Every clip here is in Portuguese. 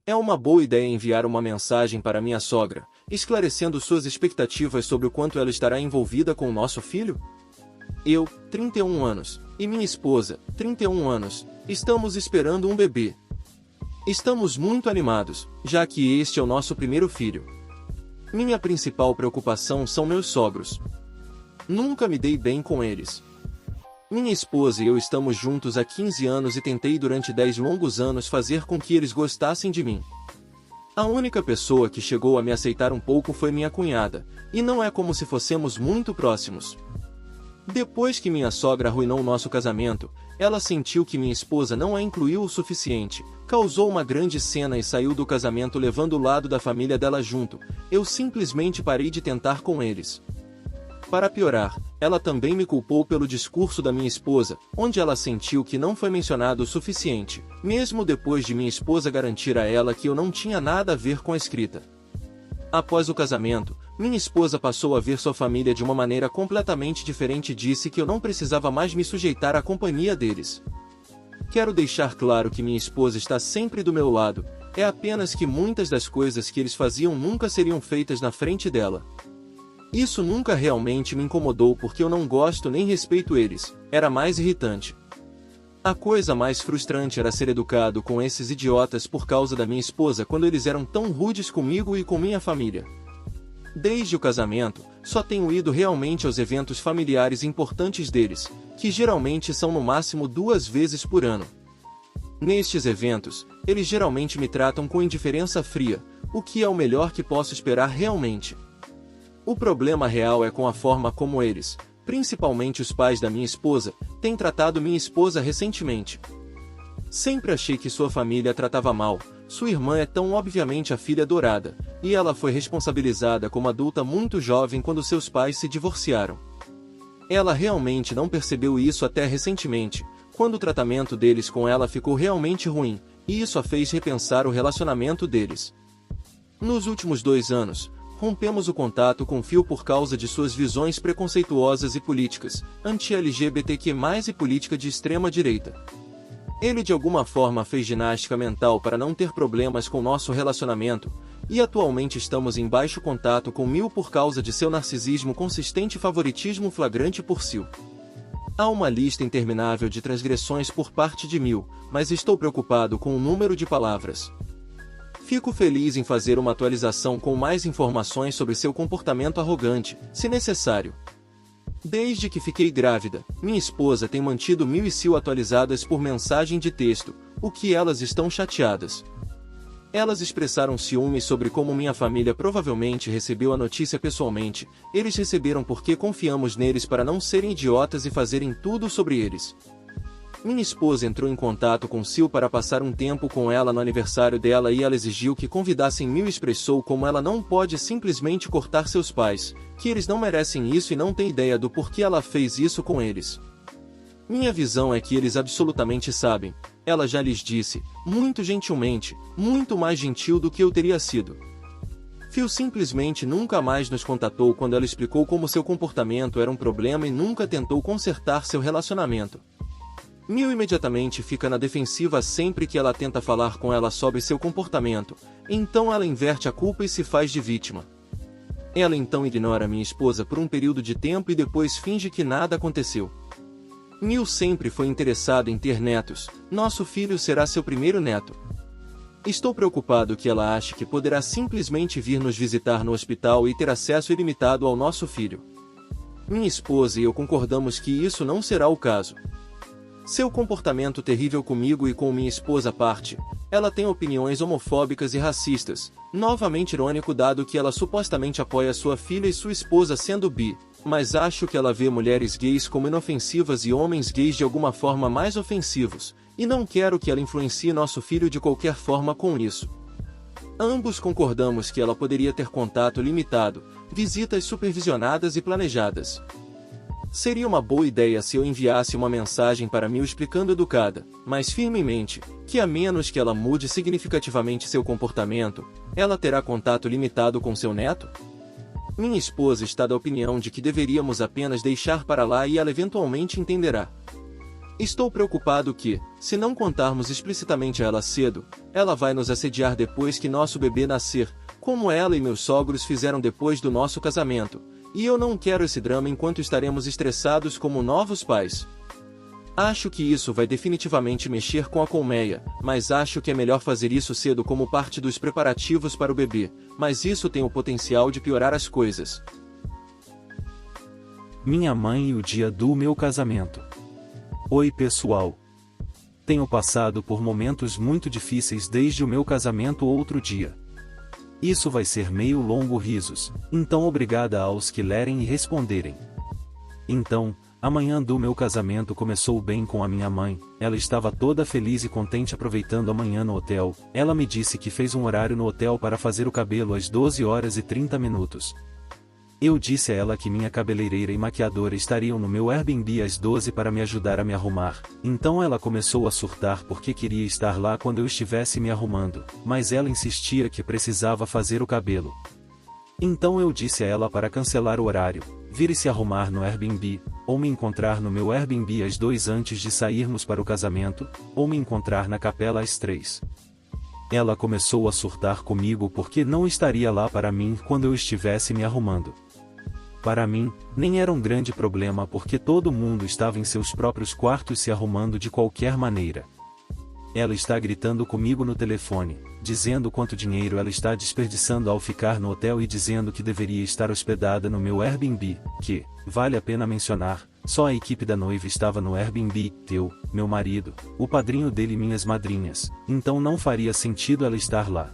É uma boa ideia enviar uma mensagem para minha sogra, esclarecendo suas expectativas sobre o quanto ela estará envolvida com o nosso filho? Eu, 31 anos, e minha esposa, 31 anos, estamos esperando um bebê. Estamos muito animados, já que este é o nosso primeiro filho. Minha principal preocupação são meus sogros. Nunca me dei bem com eles. Minha esposa e eu estamos juntos há 15 anos e tentei durante 10 longos anos fazer com que eles gostassem de mim. A única pessoa que chegou a me aceitar um pouco foi minha cunhada, e não é como se fossemos muito próximos. Depois que minha sogra arruinou nosso casamento, ela sentiu que minha esposa não a incluiu o suficiente, causou uma grande cena e saiu do casamento levando o lado da família dela junto. Eu simplesmente parei de tentar com eles. Para piorar, ela também me culpou pelo discurso da minha esposa, onde ela sentiu que não foi mencionado o suficiente, mesmo depois de minha esposa garantir a ela que eu não tinha nada a ver com a escrita. Após o casamento, minha esposa passou a ver sua família de uma maneira completamente diferente e disse que eu não precisava mais me sujeitar à companhia deles. Quero deixar claro que minha esposa está sempre do meu lado, é apenas que muitas das coisas que eles faziam nunca seriam feitas na frente dela. Isso nunca realmente me incomodou porque eu não gosto nem respeito eles, era mais irritante. A coisa mais frustrante era ser educado com esses idiotas por causa da minha esposa quando eles eram tão rudes comigo e com minha família. Desde o casamento, só tenho ido realmente aos eventos familiares importantes deles, que geralmente são no máximo 2 vezes por ano. Nestes eventos, eles geralmente me tratam com indiferença fria, o que é o melhor que posso esperar realmente. O problema real é com a forma como eles, principalmente os pais da minha esposa, têm tratado minha esposa recentemente. Sempre achei que sua família a tratava mal, sua irmã é tão obviamente a filha adorada, e ela foi responsabilizada como adulta muito jovem quando seus pais se divorciaram. Ela realmente não percebeu isso até recentemente, quando o tratamento deles com ela ficou realmente ruim, e isso a fez repensar o relacionamento deles. Nos últimos 2 anos, rompemos o contato com Phil por causa de suas visões preconceituosas e políticas, anti-LGBTQ+, e política de extrema-direita. Ele de alguma forma fez ginástica mental para não ter problemas com nosso relacionamento, e atualmente estamos em baixo contato com Mil por causa de seu narcisismo consistente e favoritismo flagrante por Sil. Há uma lista interminável de transgressões por parte de Mil, mas estou preocupado com o número de palavras. Fico feliz em fazer uma atualização com mais informações sobre seu comportamento arrogante, se necessário. Desde que fiquei grávida, minha esposa tem mantido Mil e Sil atualizadas por mensagem de texto, o que elas estão chateadas. Elas expressaram ciúmes sobre como minha família provavelmente recebeu a notícia pessoalmente, eles receberam porque confiamos neles para não serem idiotas e fazerem tudo sobre eles. Minha esposa entrou em contato com Sil para passar um tempo com ela no aniversário dela e ela exigiu que convidassem Mil e expressou como ela não pode simplesmente cortar seus pais, que eles não merecem isso e não tem ideia do porquê ela fez isso com eles. Minha visão é que eles absolutamente sabem, ela já lhes disse, muito gentilmente, muito mais gentil do que eu teria sido. Phil simplesmente nunca mais nos contatou quando ela explicou como seu comportamento era um problema e nunca tentou consertar seu relacionamento. Mil imediatamente fica na defensiva sempre que ela tenta falar com ela sobre seu comportamento, então ela inverte a culpa e se faz de vítima. Ela então ignora minha esposa por um período de tempo e depois finge que nada aconteceu. Mil sempre foi interessado em ter netos, nosso filho será seu primeiro neto. Estou preocupado que ela ache que poderá simplesmente vir nos visitar no hospital e ter acesso ilimitado ao nosso filho. Minha esposa e eu concordamos que isso não será o caso. Seu comportamento terrível comigo e com minha esposa à parte, ela tem opiniões homofóbicas e racistas, novamente irônico dado que ela supostamente apoia sua filha e sua esposa sendo bi, mas acho que ela vê mulheres gays como inofensivas e homens gays de alguma forma mais ofensivos, e não quero que ela influencie nosso filho de qualquer forma com isso. Ambos concordamos que ela poderia ter contato limitado, visitas supervisionadas e planejadas. Seria uma boa ideia se eu enviasse uma mensagem para Mil explicando educada, mas firmemente, que a menos que ela mude significativamente seu comportamento, ela terá contato limitado com seu neto? Minha esposa está da opinião de que deveríamos apenas deixar para lá e ela eventualmente entenderá. Estou preocupado que, se não contarmos explicitamente a ela cedo, ela vai nos assediar depois que nosso bebê nascer, como ela e meus sogros fizeram depois do nosso casamento, e eu não quero esse drama enquanto estaremos estressados como novos pais. Acho que isso vai definitivamente mexer com a colmeia, mas acho que é melhor fazer isso cedo como parte dos preparativos para o bebê, mas isso tem o potencial de piorar as coisas. Minha mãe e o dia do meu casamento. Oi pessoal. Tenho passado por momentos muito difíceis desde o meu casamento outro dia. Isso vai ser meio longo risos, então obrigada aos que lerem e responderem. Então, a manhã do meu casamento começou bem com a minha mãe, ela estava toda feliz e contente aproveitando a manhã no hotel. Ela me disse que fez um horário no hotel para fazer o cabelo às 12 horas e 30 minutos. Eu disse a ela que minha cabeleireira e maquiadora estariam no meu Airbnb às 12 para me ajudar a me arrumar. Então ela começou a surtar porque queria estar lá quando eu estivesse me arrumando, mas ela insistia que precisava fazer o cabelo. Então eu disse a ela para cancelar o horário, vir e se arrumar no Airbnb, ou me encontrar no meu Airbnb às 2 antes de sairmos para o casamento, ou me encontrar na capela às 3. Ela começou a surtar comigo porque não estaria lá para mim quando eu estivesse me arrumando. Para mim, nem era um grande problema porque todo mundo estava em seus próprios quartos se arrumando de qualquer maneira. Ela está gritando comigo no telefone, dizendo quanto dinheiro ela está desperdiçando ao ficar no hotel e dizendo que deveria estar hospedada no meu Airbnb, que, vale a pena mencionar, só a equipe da noiva estava no Airbnb, eu, meu marido, o padrinho dele e minhas madrinhas, então não faria sentido ela estar lá.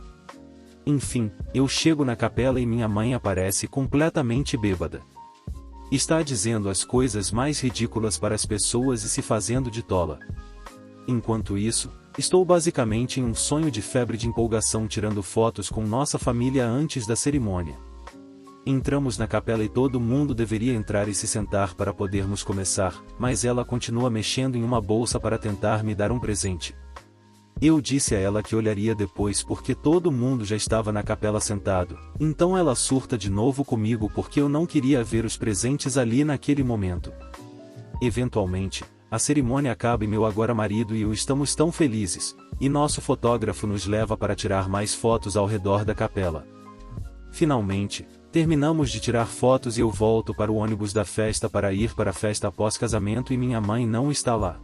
Enfim, eu chego na capela e minha mãe aparece completamente bêbada. Está dizendo as coisas mais ridículas para as pessoas e se fazendo de tola. Enquanto isso, estou basicamente em um sonho de febre de empolgação tirando fotos com nossa família antes da cerimônia. Entramos na capela e todo mundo deveria entrar e se sentar para podermos começar, mas ela continua mexendo em uma bolsa para tentar me dar um presente. Eu disse a ela que olharia depois porque todo mundo já estava na capela sentado, então ela surta de novo comigo porque eu não queria ver os presentes ali naquele momento. Eventualmente, a cerimônia acaba e meu agora marido e eu estamos tão felizes, e nosso fotógrafo nos leva para tirar mais fotos ao redor da capela. Finalmente, terminamos de tirar fotos e eu volto para o ônibus da festa para ir para a festa após casamento e minha mãe não está lá.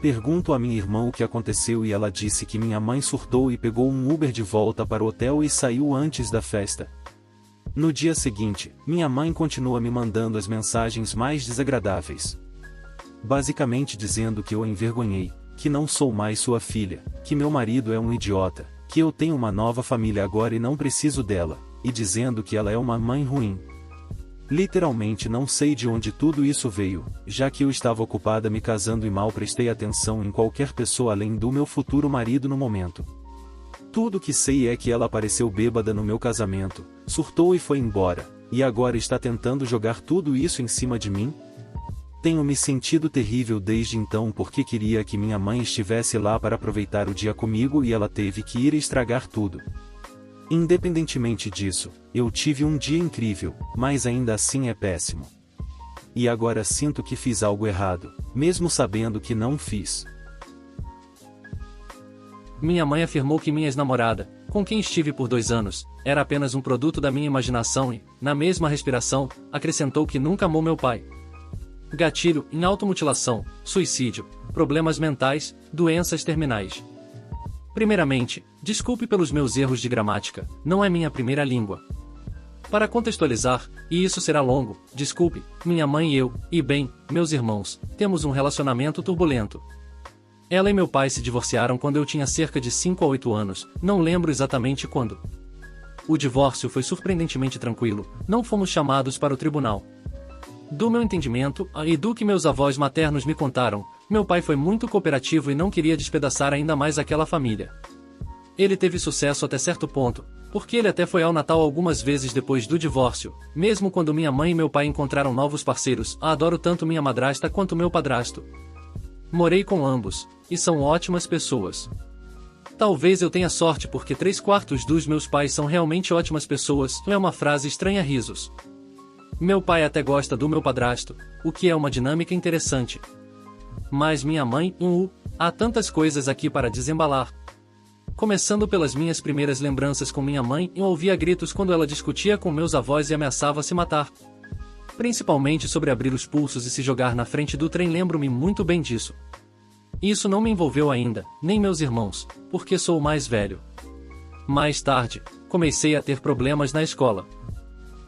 Pergunto a minha irmã o que aconteceu e ela disse que minha mãe surtou e pegou um Uber de volta para o hotel e saiu antes da festa. No dia seguinte, minha mãe continua me mandando as mensagens mais desagradáveis. Basicamente dizendo que eu a envergonhei, que não sou mais sua filha, que meu marido é um idiota, que eu tenho uma nova família agora e não preciso dela, e dizendo que ela é uma mãe ruim. Literalmente não sei de onde tudo isso veio, já que eu estava ocupada me casando e mal prestei atenção em qualquer pessoa além do meu futuro marido no momento. Tudo que sei é que ela apareceu bêbada no meu casamento, surtou e foi embora, e agora está tentando jogar tudo isso em cima de mim? Tenho me sentido terrível desde então porque queria que minha mãe estivesse lá para aproveitar o dia comigo e ela teve que ir estragar tudo. Independentemente disso, eu tive um dia incrível, mas ainda assim é péssimo. E agora sinto que fiz algo errado, mesmo sabendo que não fiz. Minha mãe afirmou que minha ex-namorada, com quem estive por 2 anos, era apenas um produto da minha imaginação e, na mesma respiração, acrescentou que nunca amou meu pai. Gatilho em automutilação, suicídio, problemas mentais, doenças terminais. Primeiramente, desculpe pelos meus erros de gramática, não é minha primeira língua. Para contextualizar, e isso será longo, desculpe, minha mãe e eu, e bem, meus irmãos, temos um relacionamento turbulento. Ela e meu pai se divorciaram quando eu tinha cerca de 5 a 8 anos, não lembro exatamente quando. O divórcio foi surpreendentemente tranquilo, não fomos chamados para o tribunal. Do meu entendimento, e do que meus avós maternos me contaram, meu pai foi muito cooperativo e não queria despedaçar ainda mais aquela família. Ele teve sucesso até certo ponto, porque ele até foi ao Natal algumas vezes depois do divórcio, mesmo quando minha mãe e meu pai encontraram novos parceiros. Adoro tanto minha madrasta quanto meu padrasto. Morei com ambos, e são ótimas pessoas. Talvez eu tenha sorte porque 3/4 dos meus pais são realmente ótimas pessoas, é uma frase estranha risos. Meu pai até gosta do meu padrasto, o que é uma dinâmica interessante. Mas minha mãe, há tantas coisas aqui para desembalar. Começando pelas minhas primeiras lembranças com minha mãe, eu ouvia gritos quando ela discutia com meus avós e ameaçava se matar. Principalmente sobre abrir os pulsos e se jogar na frente do trem, lembro-me muito bem disso. Isso não me envolveu ainda, nem meus irmãos, porque sou o mais velho. Mais tarde, comecei a ter problemas na escola.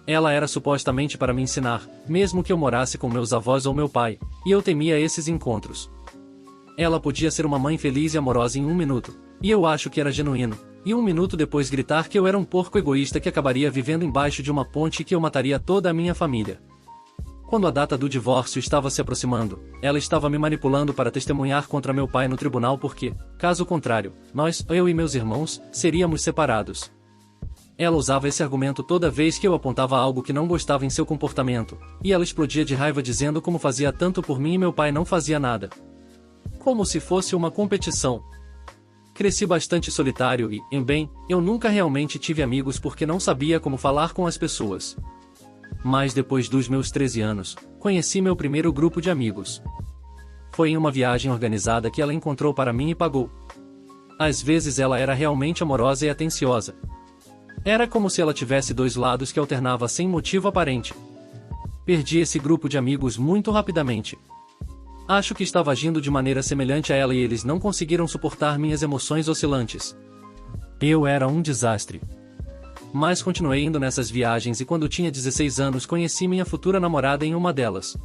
Ela era supostamente para me ensinar, mesmo que eu morasse com meus avós ou meu pai, e eu temia esses encontros. Ela podia ser uma mãe feliz e amorosa em 1 minuto, e eu acho que era genuíno, e 1 minuto depois gritar que eu era um porco egoísta que acabaria vivendo embaixo de uma ponte e que eu mataria toda a minha família. Quando a data do divórcio estava se aproximando, ela estava me manipulando para testemunhar contra meu pai no tribunal porque, caso contrário, eu e meus irmãos, seríamos separados. Ela usava esse argumento toda vez que eu apontava algo que não gostava em seu comportamento, e ela explodia de raiva dizendo como fazia tanto por mim e meu pai não fazia nada. Como se fosse uma competição. Cresci bastante solitário e, eu nunca realmente tive amigos porque não sabia como falar com as pessoas. Mas depois dos meus 13 anos, conheci meu primeiro grupo de amigos. Foi em uma viagem organizada que ela encontrou para mim e pagou. Às vezes ela era realmente amorosa e atenciosa. Era como se ela tivesse 2 lados que alternava sem motivo aparente. Perdi esse grupo de amigos muito rapidamente. Acho que estava agindo de maneira semelhante a ela e eles não conseguiram suportar minhas emoções oscilantes. Eu era um desastre. Mas continuei indo nessas viagens e quando tinha 16 anos conheci minha futura namorada em uma delas.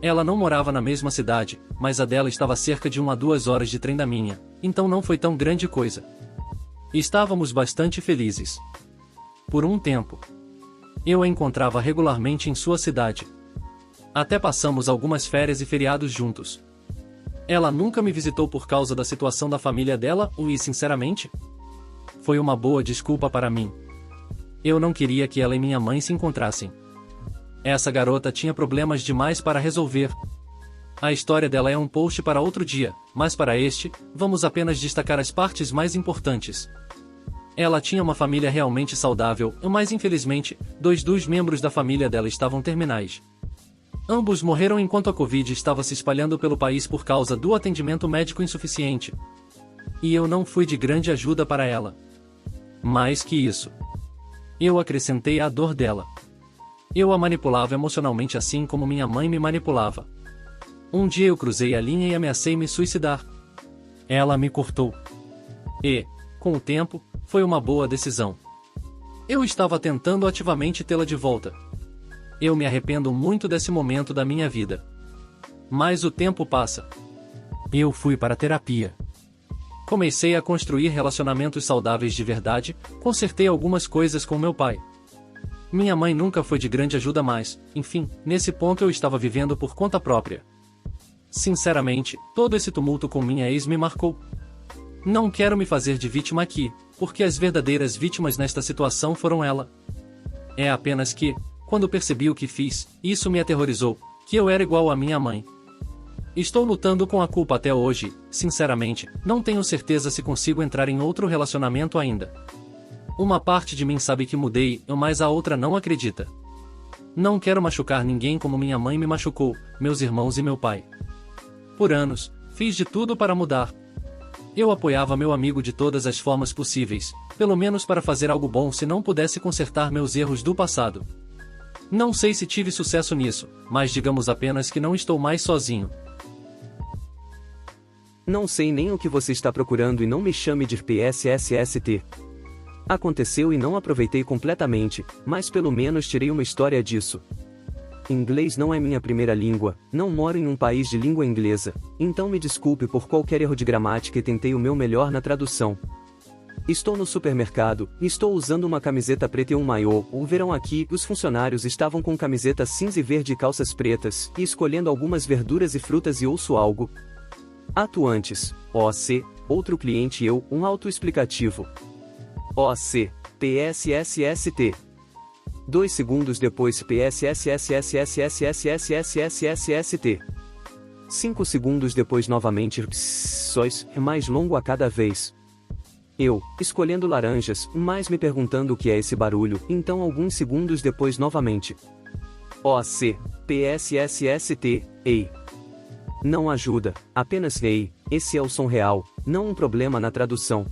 Ela não morava na mesma cidade, mas a dela estava a cerca de 1 a 2 horas de trem da minha, então não foi tão grande coisa. Estávamos bastante felizes. Por um tempo. Eu a encontrava regularmente em sua cidade. Até passamos algumas férias e feriados juntos. Ela nunca me visitou por causa da situação da família dela, e sinceramente, foi uma boa desculpa para mim. Eu não queria que ela e minha mãe se encontrassem. Essa garota tinha problemas demais para resolver. A história dela é um post para outro dia, mas para este, vamos apenas destacar as partes mais importantes. Ela tinha uma família realmente saudável, mas infelizmente, 2 dos membros da família dela estavam terminais. Ambos morreram enquanto a Covid estava se espalhando pelo país por causa do atendimento médico insuficiente. E eu não fui de grande ajuda para ela. Mais que isso, eu acrescentei à dor dela. Eu a manipulava emocionalmente assim como minha mãe me manipulava. Um dia eu cruzei a linha e ameacei me suicidar. Ela me cortou. E, com o tempo, foi uma boa decisão. Eu estava tentando ativamente tê-la de volta. Eu me arrependo muito desse momento da minha vida. Mas o tempo passa. Eu fui para a terapia. Comecei a construir relacionamentos saudáveis de verdade, consertei algumas coisas com meu pai. Minha mãe nunca foi de grande ajuda mais, enfim, nesse ponto eu estava vivendo por conta própria. Sinceramente, todo esse tumulto com minha ex me marcou. Não quero me fazer de vítima aqui, porque as verdadeiras vítimas nesta situação foram ela. É apenas que, quando percebi o que fiz, isso me aterrorizou, que eu era igual à minha mãe. Estou lutando com a culpa até hoje, sinceramente, não tenho certeza se consigo entrar em outro relacionamento ainda. Uma parte de mim sabe que mudei, mas a outra não acredita. Não quero machucar ninguém como minha mãe me machucou, meus irmãos e meu pai. Por anos, fiz de tudo para mudar. Eu apoiava meu amigo de todas as formas possíveis, pelo menos para fazer algo bom se não pudesse consertar meus erros do passado. Não sei se tive sucesso nisso, mas digamos apenas que não estou mais sozinho. Não sei nem o que você está procurando e não me chame de PSSST. Aconteceu e não aproveitei completamente, mas pelo menos tirei uma história disso. Inglês não é minha primeira língua, não moro em um país de língua inglesa, então me desculpe por qualquer erro de gramática e tentei o meu melhor na tradução. Estou no supermercado, estou usando uma camiseta preta e um maiô. O verão aqui, os funcionários estavam com camiseta cinza e verde e calças pretas, e escolhendo algumas verduras e frutas e ouço algo. Atuantes, OC, outro cliente e eu, um autoexplicativo. OC, PSSST. 2 segundos depois PSSSSSSSSSSSST. 5 segundos depois novamente sóis, é mais longo a cada vez. Eu, escolhendo laranjas, mas me perguntando o que é esse barulho, então alguns segundos depois novamente. OC, PSSST, ei. Não ajuda, apenas ei, esse é o som real, não um problema na tradução.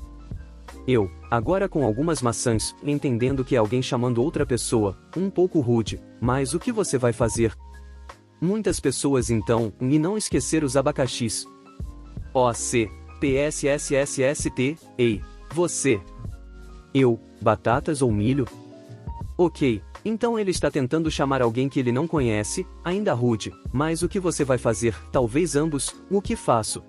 Eu, agora com algumas maçãs, entendendo que é alguém chamando outra pessoa, um pouco rude, mas o que você vai fazer? Muitas pessoas então, e não esquecer os abacaxis. OC, PSSSST, ei, você. Eu, batatas ou milho? Ok, então ele está tentando chamar alguém que ele não conhece, ainda rude, mas o que você vai fazer? Talvez ambos, o que faço?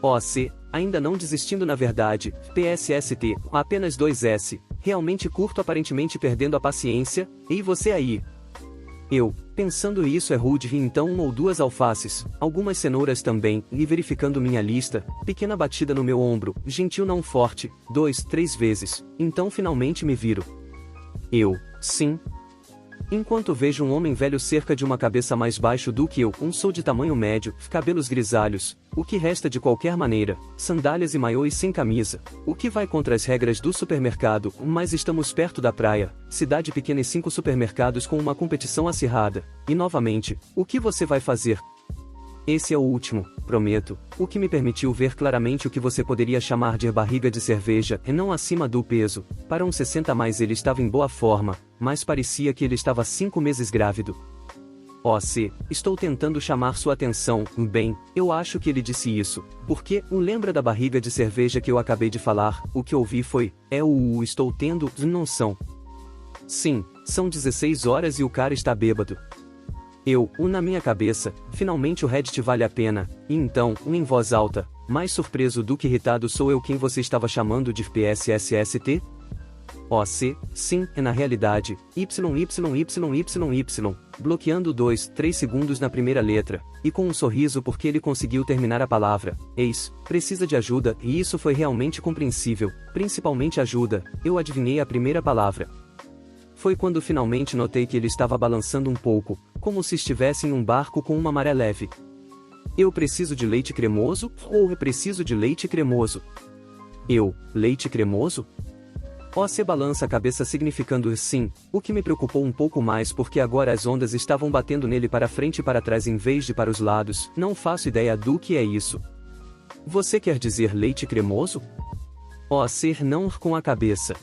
OC, ainda não desistindo na verdade, PSST, apenas 2S, realmente curto aparentemente perdendo a paciência, e você aí? Eu, pensando isso é rude e então uma ou duas alfaces, algumas cenouras também, e verificando minha lista, pequena batida no meu ombro, gentil não forte, 2, 3 vezes, então finalmente me viro. Eu, sim. Enquanto vejo um homem velho cerca de uma cabeça mais baixo do que eu, sou de tamanho médio, cabelos grisalhos, o que resta de qualquer maneira, sandálias e maiô e sem camisa, o que vai contra as regras do supermercado, mas estamos perto da praia, cidade pequena e 5 supermercados com uma competição acirrada, e novamente, o que você vai fazer? Esse é o último, prometo, o que me permitiu ver claramente o que você poderia chamar de barriga de cerveja e não acima do peso. Para uns 60 mais ele estava em boa forma, mas parecia que ele estava 5 meses grávido. OC, estou tentando chamar sua atenção, bem, eu acho que ele disse isso, porque, lembra da barriga de cerveja que eu acabei de falar, o que ouvi foi, estou tendo, não são. Sim, são 16 horas e o cara está bêbado. Eu, na minha cabeça, finalmente o Reddit vale a pena, e então, em voz alta, mais surpreso do que irritado sou eu quem você estava chamando de PSSST? OC, sim, é na realidade, YYYYY, bloqueando 2, 3 segundos na primeira letra, e com um sorriso porque ele conseguiu terminar a palavra, precisa de ajuda, e isso foi realmente compreensível, principalmente ajuda, eu adivinhei a primeira palavra. Foi quando finalmente notei que ele estava balançando um pouco, como se estivesse em um barco com uma maré leve. Eu preciso de leite cremoso, ou eu preciso de leite cremoso? Eu, leite cremoso? OC balança a cabeça significando sim, o que me preocupou um pouco mais porque agora as ondas estavam batendo nele para frente e para trás em vez de para os lados, não faço ideia do que é isso. Você quer dizer leite cremoso? OC não com a cabeça.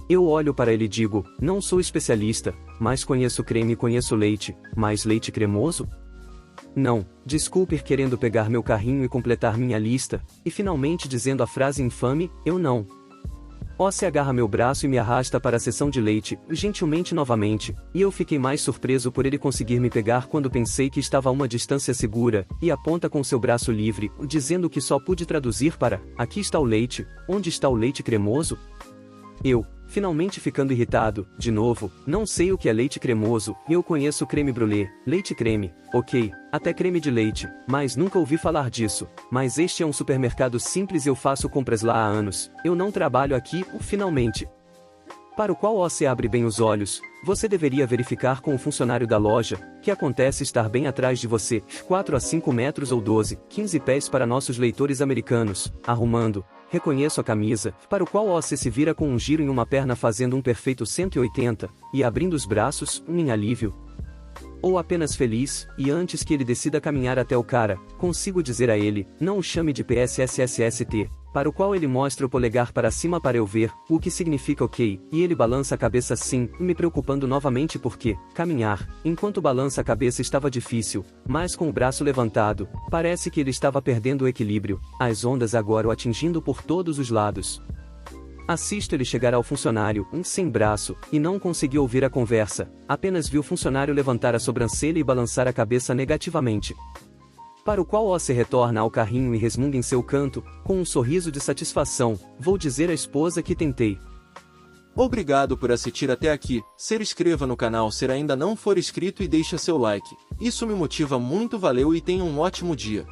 Eu olho para ele e digo, não sou especialista, mas conheço creme e conheço leite, mas leite cremoso? Não, desculpe querendo pegar meu carrinho e completar minha lista, e finalmente dizendo a frase infame, eu não. OC agarra meu braço e me arrasta para a seção de leite, gentilmente novamente, e eu fiquei mais surpreso por ele conseguir me pegar quando pensei que estava a uma distância segura, e aponta com seu braço livre, dizendo que só pude traduzir para, aqui está o leite, onde está o leite cremoso? Eu, finalmente ficando irritado, de novo, não sei o que é leite cremoso, eu conheço creme brulee, leite creme, ok, até creme de leite, mas nunca ouvi falar disso, mas este é um supermercado simples e eu faço compras lá há anos, eu não trabalho aqui, finalmente. Para o qual você abre bem os olhos, você deveria verificar com o funcionário da loja, que acontece estar bem atrás de você, 4 a 5 metros ou 12, 15 pés para nossos leitores americanos, arrumando. Reconheço a camisa, para o qual você se vira com um giro em uma perna fazendo um perfeito 180, e abrindo os braços, em alívio. Ou apenas feliz, e antes que ele decida caminhar até o cara, consigo dizer a ele, não o chame de PSSSST, para o qual ele mostra o polegar para cima para eu ver, o que significa ok, e ele balança a cabeça sim, me preocupando novamente porque, caminhar, enquanto balança a cabeça estava difícil, mas com o braço levantado, parece que ele estava perdendo o equilíbrio, as ondas agora o atingindo por todos os lados. Assisto ele chegar ao funcionário, sem braço, e não consegui ouvir a conversa, apenas vi o funcionário levantar a sobrancelha e balançar a cabeça negativamente. Para o qual OC retorna ao carrinho e resmunga em seu canto, com um sorriso de satisfação, vou dizer à esposa que tentei. Obrigado por assistir até aqui, se inscreva no canal se ainda não for inscrito e deixa seu like, isso me motiva muito, valeu e tenha um ótimo dia.